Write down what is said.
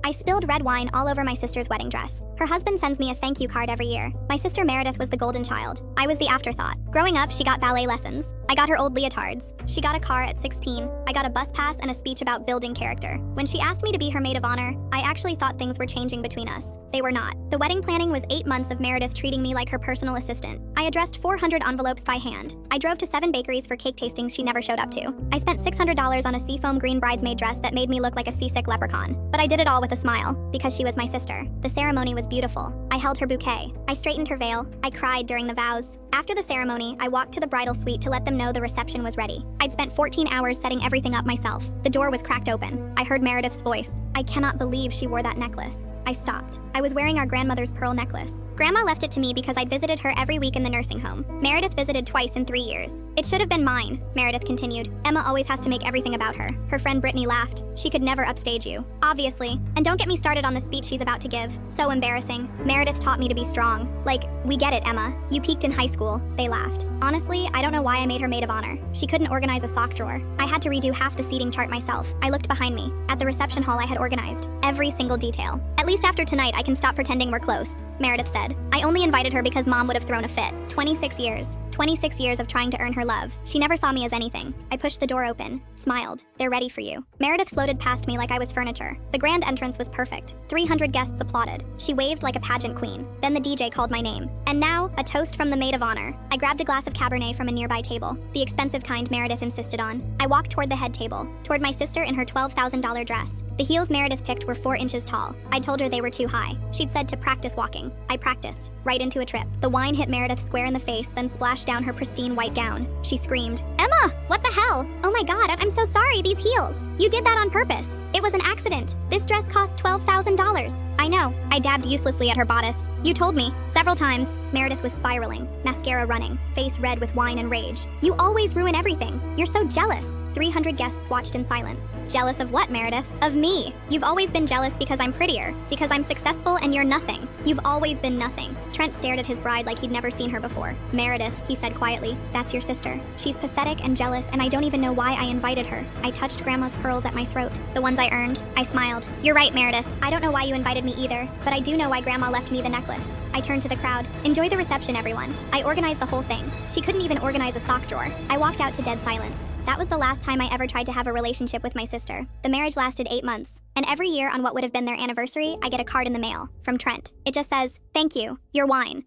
I spilled red wine all over my sister's wedding dress. Her husband sends me a thank you card every year. My sister Meredith was the golden child. I was the afterthought. Growing up, she got ballet lessons. I got her old leotards. She got a car at 16. I got a bus pass and a speech about building character. When she asked me to be her maid of honor, I actually thought things were changing between us. They were not. The wedding planning was 8 months of Meredith treating me like her personal assistant. I addressed 400 envelopes by hand. I drove to 7 bakeries for cake tastings she never showed up to. I spent $600 on a seafoam green bridesmaid dress that made me look like a seasick leprechaun. But I did it all with a smile, because she was my sister. The ceremony was beautiful. I held her bouquet. I straightened her veil. I cried during the vows. After the ceremony, I walked to the bridal suite to let them know the reception was ready. I'd spent 14 hours setting everything up myself. The door was cracked open. I heard Meredith's voice. I cannot believe she wore that necklace. I stopped. I was wearing our grandmother's pearl necklace. Grandma left it to me because I'd visited her every week in the nursing home. Meredith visited twice in 3 years. It should have been mine, Meredith continued. Emma always has to make everything about her. Her friend Brittany laughed. She could never upstage you. Obviously. And don't get me started on the speech she's about to give. So embarrassing. Meredith taught me to be strong. Like, we get it, Emma. You peaked in high school. They laughed. Honestly, I don't know why I made her maid of honor. She couldn't organize a sock drawer. I had to redo half the seating chart myself. I looked behind me. At the reception hall I had organized every single detail. At least after tonight I can stop pretending we're close, Meredith said. I only invited her because Mom would have thrown a fit. 26 years. 26 years of trying to earn her love. She never saw me as anything. I pushed the door open, smiled. They're ready for you. Meredith floated past me like I was furniture. The grand entrance was perfect. 300 guests applauded. She waved like a pageant queen. Then the DJ called my name. And now, a toast from the maid of honor. I grabbed a glass of Cabernet from a nearby table, the expensive kind Meredith insisted on. I walked toward the head table, toward my sister in her $12,000 dress. The heels Meredith picked were 4 inches tall. I told her they were too high. She'd said to practice walking. I practiced, right into a trip. The wine hit Meredith square in the face, then splashed down her pristine white gown. She screamed, "Emma, what the hell? Oh my God, I'm so sorry, these heels. You did that on purpose. It was an accident. This dress cost $12,000. I know. I dabbed uselessly at her bodice. You told me, several times. Meredith was spiraling, mascara running, face red with wine and rage. You always ruin everything. You're so jealous. 300 guests watched in silence. Jealous of what, Meredith? Of me. You've always been jealous because I'm prettier, because I'm successful and you're nothing. You've always been nothing. Trent stared at his bride like he'd never seen her before. Meredith, he said quietly, that's your sister. She's pathetic and jealous and I don't even know why I invited her. I touched Grandma's pearls at my throat, the ones I earned. I smiled. You're right, Meredith. I don't know why you invited me either, but I do know why Grandma left me the necklace. I turned to the crowd. Enjoy the reception, everyone. I organized the whole thing. She couldn't even organize a sock drawer. I walked out to dead silence. That was the last time I ever tried to have a relationship with my sister. The marriage lasted 8 months. And every year on what would have been their anniversary, I get a card in the mail from Trent. It just says, "Thank you, your wine."